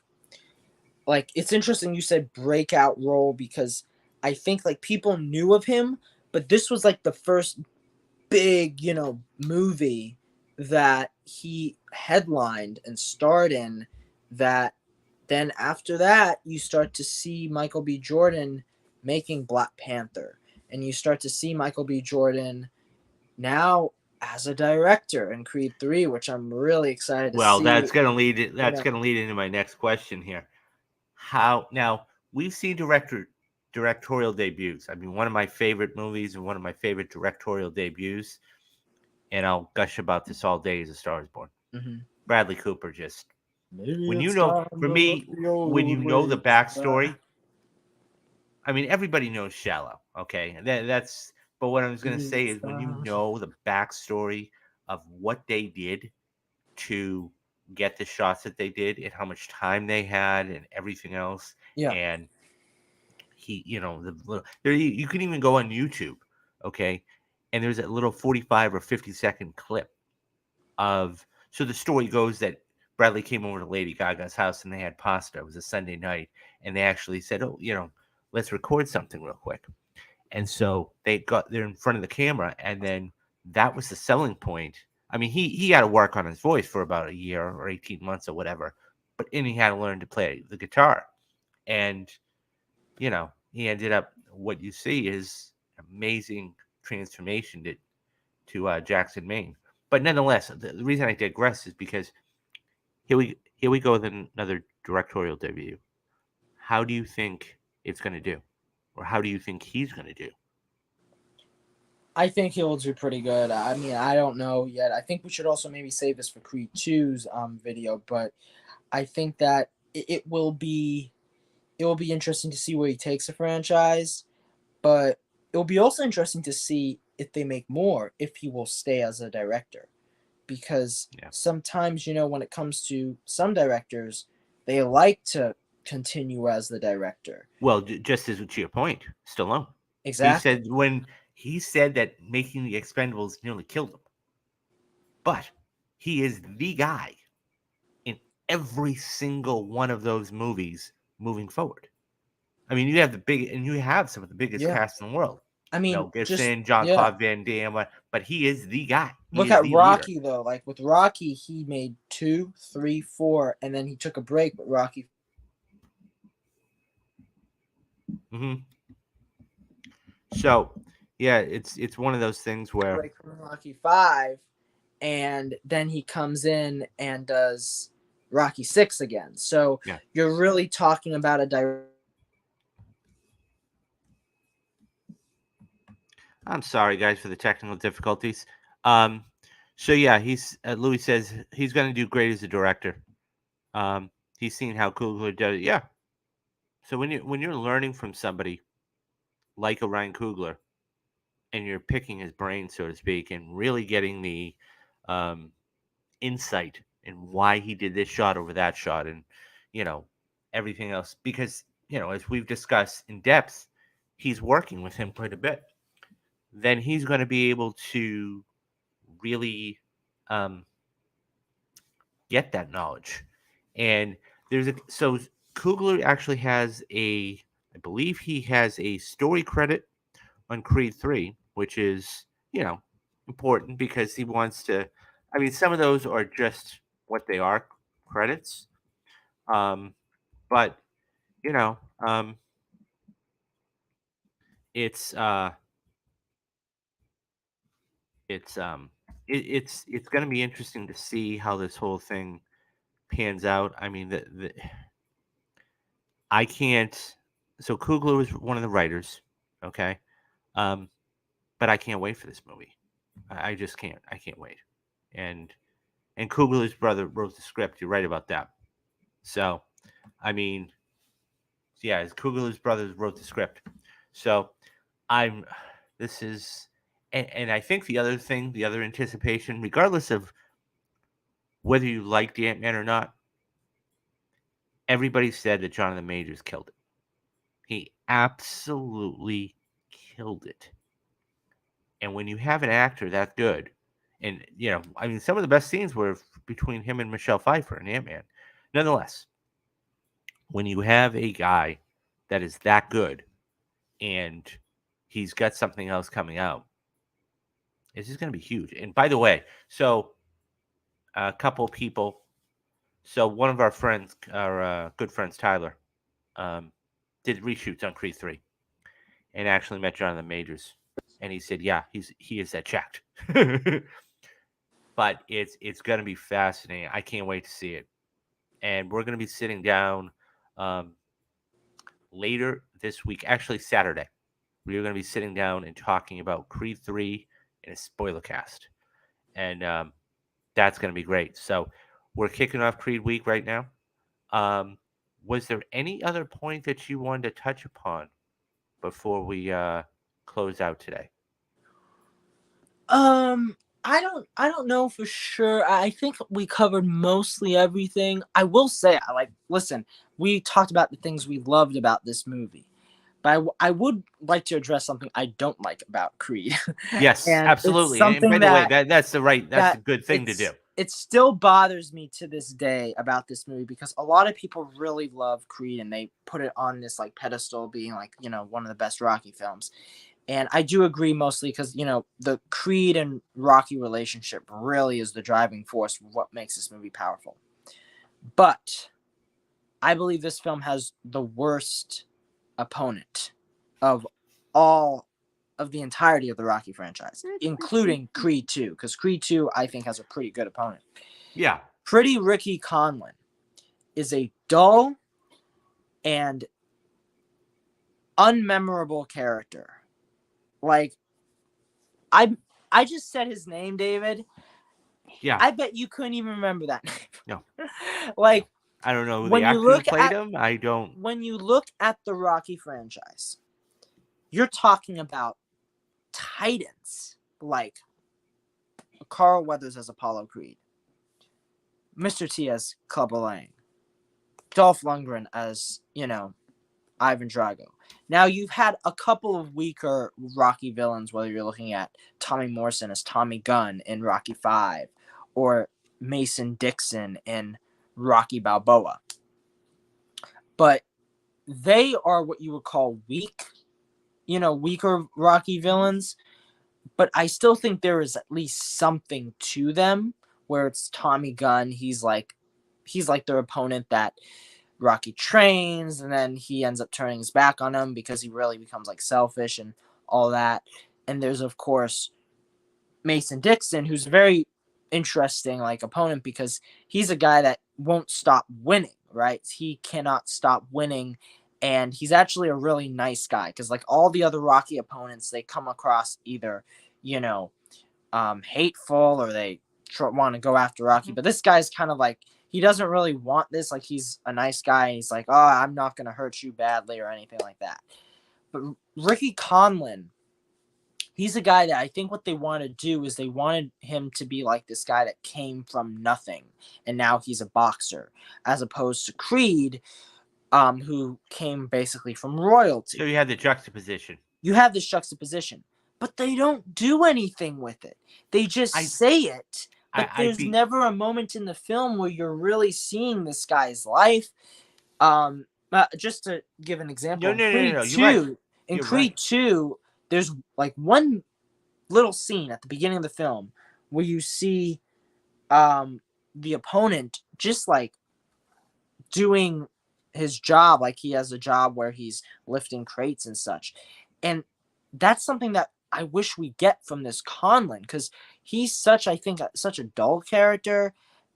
like it's interesting you said breakout role because I think like people knew of him, but this was like the first big, movie that he headlined and starred in that then after that you start to see Michael B. Jordan making Black Panther and you start to see Michael B. Jordan now as a director in Creed 3, which I'm really excited to Well, see, you that's know. gonna lead into my next question here. How now we've seen directorial debuts. I mean, one of my favorite movies and one of my favorite directorial debuts, and I'll gush about this all day, is A Star Is Born. Mhm. Bradley Cooper just Maybe when you it's know time for to let me the when you old know the ways die. backstory. I mean, everybody knows Shallow, okay? That's but what I was gonna say It's is when you time. know the backstory of what they did to get the shots that they did and how much time they had and everything else. Yeah. And the little there you can even go on YouTube, okay? And there's a little 45 or 50-second clip of so the story goes that Bradley came over to Lady Gaga's house and they had pasta. It was a Sunday night, and they actually said, "Oh, let's record something real quick." And so they're in front of the camera, and then that was the selling point. I mean, he had to work on his voice for about a year or 18 months or whatever, but and he had to learn to play the guitar. And he ended up, what you see is amazing transformation to Jackson, Maine. But nonetheless, the reason I digress is because here we go with another directorial debut. How do you think it's going to do, or how do you think he's going to do? I think he'll do pretty good. I mean, I don't know yet. I think we should also maybe save this for Creed 2's video, but I think that it will be interesting to see where he takes the franchise, but it will be also interesting to see if they make more, if he will stay as a director. Because Yeah. sometimes, when it comes to some directors, they like to continue as the director. Well, just as to your point, Stallone. Exactly. He said that making the Expendables nearly killed him, but he is the guy in every single one of those movies moving forward. I mean, you have some of the biggest Yeah. casts in the world. I mean, Mel just, Gibson, John yeah. Claude Van Damme, but he is the guy. He Look is at the leader. Rocky, though. Like with Rocky, he made 2, 3, 4, and then he took a break, but Rocky. Mm-hmm. So, yeah, it's one of those things where Break from Rocky 5, and then he comes in and does Rocky 6 again. So yeah. you're really talking about a direct. I'm sorry, guys, for the technical difficulties. Um, so yeah, Louis says he's going to do great as a director. He's seen how Coogler does it. Yeah. So when you're learning from somebody like a Ryan Coogler, and you're picking his brain, so to speak, and really getting the um, insight and why he did this shot over that shot, and you know everything else, because as we've discussed in depth, he's working with him quite a bit. Then he's going to be able to really um, get that knowledge. And so Kugler actually has I believe he has a story credit on Creed 3, which is, important because he wants to. I mean, some of those are just what they are, credits. Um, but, you know, um, it's, uh, it's, it's going to be interesting to see how this whole thing pans out. I mean, I can't. So Kugler was one of the writers, okay, um, but I can't wait for this movie. I just can't. I can't wait. And Kugler's brother wrote the script. You're right about that. So, I mean, yeah, Kugler's brother wrote the script. So, I'm. This is, and I think the other thing, the other anticipation, regardless of whether you liked Ant-Man or not, everybody said that Jonathan Majors killed it. He absolutely killed it. And when you have an actor that good, and I mean, some of the best scenes were between him and Michelle Pfeiffer and Ant-Man. Nonetheless, when you have a guy that is that good and he's got something else coming out, this is going to be huge. And by the way, so a couple people, so one of our friends, our good friends, Tyler, um, did reshoots on Creed 3 and actually met Jonathan Majors. And he said, yeah, he is that jacked. But it's going to be fascinating. I can't wait to see it. And we're going to be sitting down um, later this week, actually Saturday. We're going to be sitting down and talking about Creed 3 in a spoiler cast. And that's going to be great. So we're kicking off Creed Week right now. Was there any other point that you wanted to touch upon before we close out today? I don't know for sure. I think we covered mostly everything. I will say, listen, we talked about the things we loved about this movie, but I would like to address something I don't like about Creed. Yes, And it's absolutely. And by something the way, that that's a that good thing to do. it still bothers me to this day about this movie, because a lot of people really love Creed and they put it on this like pedestal being like, one of the best Rocky films. And I do agree mostly because, the Creed and Rocky relationship really is the driving force of what makes this movie powerful. But I believe this film has the worst opponent of all of the entirety of the Rocky franchise, including Creed 2, because Creed 2, I think, has a pretty good opponent. Yeah. Pretty Ricky Conlon is a dull and unmemorable character. Like, I I just said his name, David. Yeah. I bet you couldn't even remember that name. No. Like, I don't know who the when you actor who look played at him. I don't. when you look at the Rocky franchise, you're talking about titans like Carl Weathers as Apollo Creed, Mr. T as Clubber Lang, Dolph Lundgren as, Ivan Drago. Now, you've had a couple of weaker Rocky villains, whether you're looking at Tommy Morrison as Tommy Gunn in Rocky 5 or Mason Dixon in Rocky Balboa. But they are what you would call weaker Rocky villains. But I still think there is at least something to them where it's Tommy Gunn. He's like their opponent that Rocky trains, and then he ends up turning his back on him because he really becomes like selfish and all that. And there's of course Mason Dixon, who's a very interesting like opponent because he's a guy that won't stop winning, right? He cannot stop winning, and he's actually a really nice guy because like all the other Rocky opponents, they come across either, you know, hateful or they want to go after Rocky. But this guy's kind of like, he doesn't really want this. Like, he's a nice guy. And he's like, oh, I'm not going to hurt you badly or anything like that. But Ricky Conlon, he's a guy that I think what they want to do is they wanted him to be like this guy that came from nothing and now he's a boxer, as opposed to Creed, who came basically from royalty. So you had the juxtaposition. You have this juxtaposition, but they don't do anything with it. They just say it, but there's never a moment in the film where you're really seeing this guy's life. Just to give an example, No. In Creed 2, there's like one little scene at the beginning of the film where you see the opponent just like doing his job, like he has a job where he's lifting crates and such. And that's something that I wish we get from this Conlon, because he's such a dull character.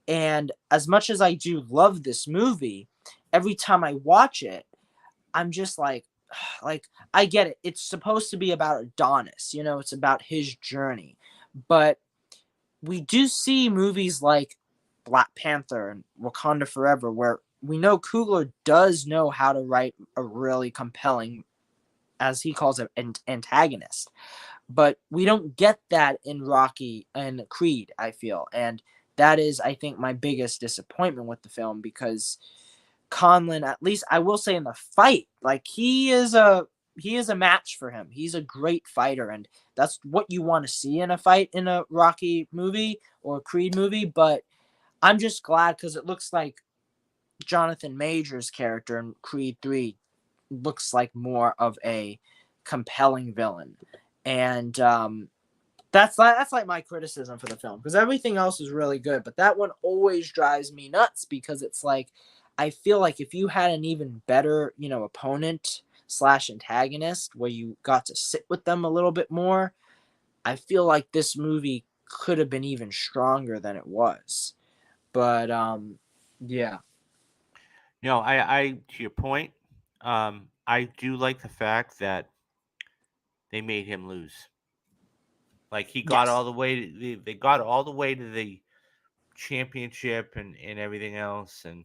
And as much as I do love this movie, every time I watch it, I'm just like I get it. It's supposed to be about Adonis, it's about his journey. But we do see movies like Black Panther and Wakanda Forever where we know Coogler does know how to write a really compelling, as he calls it, antagonist. But we don't get that in Rocky and Creed, I feel. And that is, I think, my biggest disappointment with the film, because Conlon, at least I will say in the fight, like he is a match for him. He's a great fighter, and that's what you want to see in a fight in a Rocky movie or a Creed movie. But I'm just glad because it looks like Jonathan Major's character in Creed 3 looks like more of a compelling villain. And that's like my criticism for the film, because everything else is really good, but that one always drives me nuts because it's like, I feel like if you had an even better, opponent / antagonist where you got to sit with them a little bit more, I feel like this movie could have been even stronger than it was. But yeah. No, I to your point, I do like the fact that they made him lose. Like he got all the way to they got all the way to the championship and everything else, and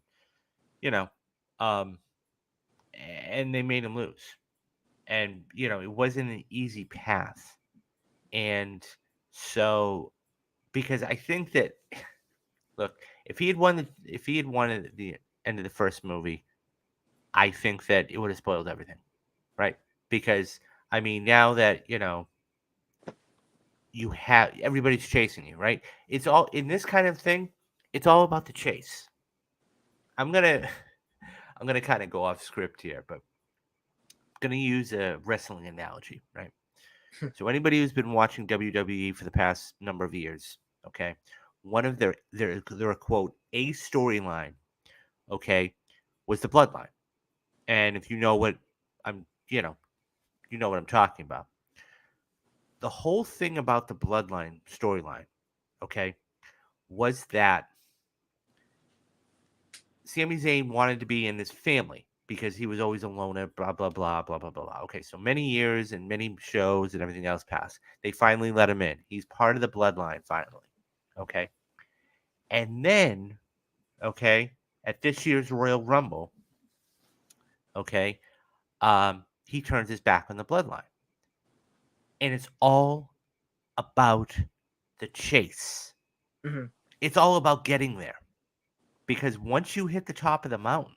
you know, um, and they made him lose. And it wasn't an easy path. And so, because I think that, look, if he had won at the end of the first movie, I think that it would have spoiled everything, right? Because I mean, now that you have everybody's chasing you, right? It's all in this kind of thing. It's all about the chase. I'm gonna I'm gonna kind of go off script here, but I'm gonna use a wrestling analogy, right? So anybody who's been watching WWE for the past number of years, okay, one of their quote a storyline, okay, was the bloodline. And if you know what I'm, you know what I'm talking about. The whole thing about the bloodline storyline, okay, was that Sami Zayn wanted to be in this family because he was always a loner, blah, blah, blah, blah, blah, blah, blah. Okay, so many years and many shows and everything else passed. They finally let him in. He's part of the bloodline finally. Okay. And then, okay, at this year's Royal Rumble, okay, he turns his back on the bloodline. And it's all about the chase. Mhm. It's all about getting there. Because once you hit the top of the mountain,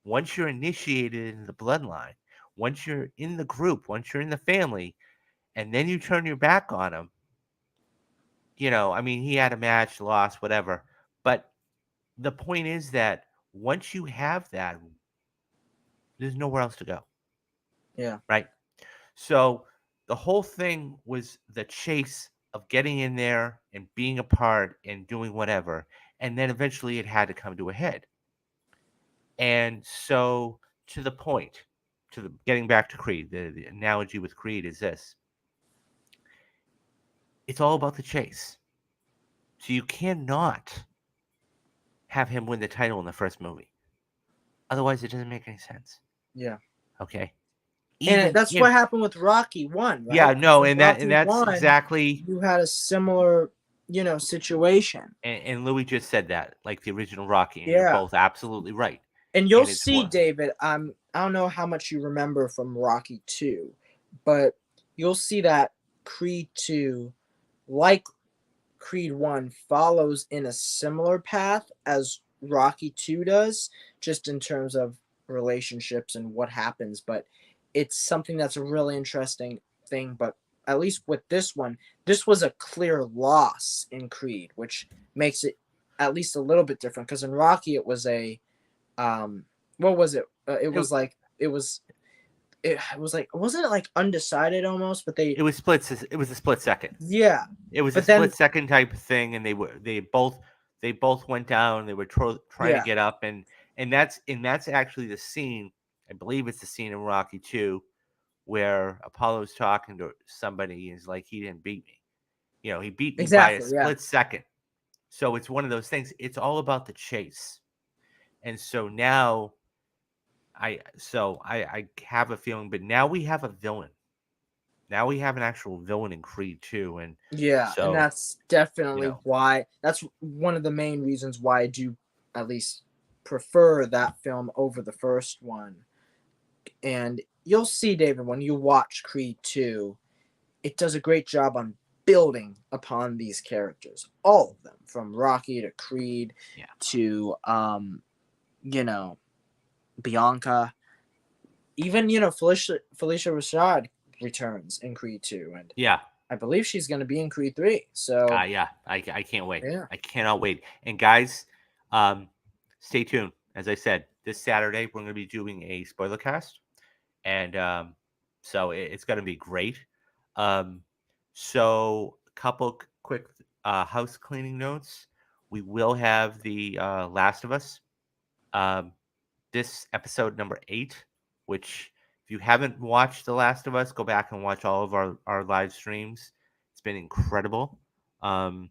once you're initiated in the bloodline, once you're in the group, once you're in the family, and then you turn your back on him, I mean, he had a match, lost, whatever. But the point is that once you have that, there's nowhere else to go, Yeah. right? So the whole thing was the chase of getting in there and being a part and doing whatever. And then eventually it had to come to a head. And so, to the point, getting back to Creed, the analogy with Creed is this: it's all about the chase. So you cannot have him win the title in the first movie. Otherwise, it doesn't make any sense. Yeah. Okay, And even that's what happened with Rocky 1, right? yeah, no, With and Rocky that's 1, exactly. you had a similar, situation. And Louis just said that, like the original Rocky, and you're Yeah. both absolutely right. And you'll And it's see, what David, I don't know how much you remember from Rocky 2, but you'll see that Creed 2, like Creed 1, follows in a similar path as Rocky 2 does, just in terms of relationships and what happens. But it's something that's a really interesting thing. But at least with this one, this was a clear loss in Creed, which makes it at least a little bit different. Because in Rocky, it was a what was it? It it, was like it was like wasn't it like undecided almost? But they it was split. It was a split second. yeah, It was a but then split second type of thing, and they both went down. They were trying to yeah, get up, and that's actually the scene. I believe it's the scene in Rocky 2 where Apollo's talking to somebody. And he's like, he didn't beat me. He beat me by a exactly, yeah, split second. So it's one of those things. It's all about the chase, and so now I have a feeling, but now we have a villain. Now we have an actual villain in Creed 2, and yeah, and so that's you definitely know why. That's one of the main reasons why I do at least prefer that film over the first one. And you'll see, David, when you watch Creed 2, it does a great job on building upon these characters, all of them, from Rocky to Creed yeah. to you know, Bianca, even Felicia Rashad returns in Creed 2, and Yeah. I believe she's going to be in Creed 3. So Yeah. I can't wait. yeah, I cannot wait. And guys, um, stay tuned. As I said, this Saturday we're going to be doing a spoiler cast, and so it's going to be great. Um, so a couple quick house cleaning notes. We will have the Last of Us. Um, this episode number 8, which if you haven't watched The Last of Us, go back and watch all of our live streams. It's been incredible. Um,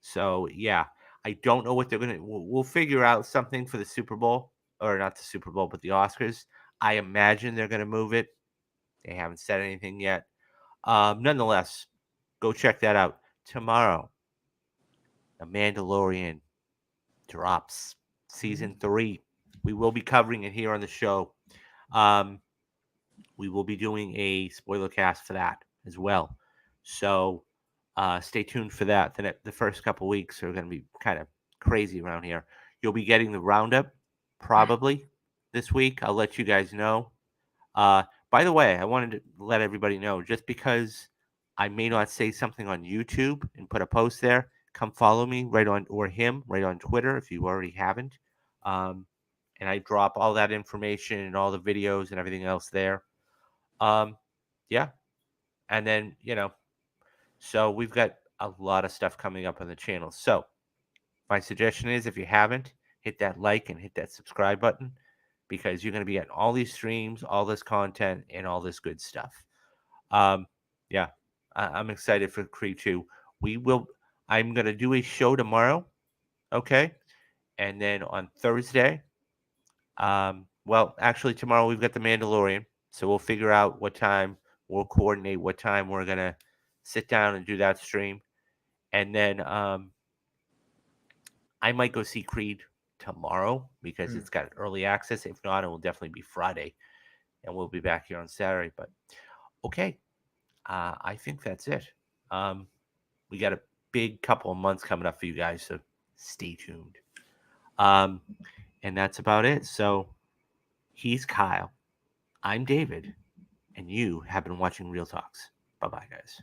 so yeah, I don't know what they're gonna. We'll figure out something for the Super Bowl, or not the Super Bowl, but the Oscars. I imagine they're gonna move it. They haven't said anything yet. Nonetheless, go check that out tomorrow. The Mandalorian drops mhm. season 3. We will be covering it here on the show. Um, we will be doing a spoiler cast for that as well. So stay tuned for that. The first couple weeks are going to be kind of crazy around here. You'll be getting the roundup probably this week. I'll let you guys know. Uh, by the way, I wanted to let everybody know, just because I may not say something on YouTube and put a post there, come follow me right on, or him right on Twitter if you already haven't. Um, and I drop all that information and all the videos and everything else there. Um, yeah. And then, so we've got a lot of stuff coming up on the channel. So my suggestion is, if you haven't, hit that like and hit that subscribe button, because you're going to be getting all these streams, all this content, and all this good stuff. Um, yeah, I'm excited for Creed 2. We will. I'm going to do a show tomorrow, okay? And then on Thursday, well, actually, tomorrow we've got The Mandalorian, so we'll figure out what time, we'll coordinate what time we're going to sit down and do that stream. And then I might go see Creed tomorrow because Hmm. it's got early access. If not, it will definitely be Friday, and we'll be back here on Saturday. But okay, I think that's it. Um, we got a big couple of months coming up for you guys, so stay tuned. Um, and that's about it. So he's Kyle. I'm David, and you have been watching Real Talks. Bye bye, guys.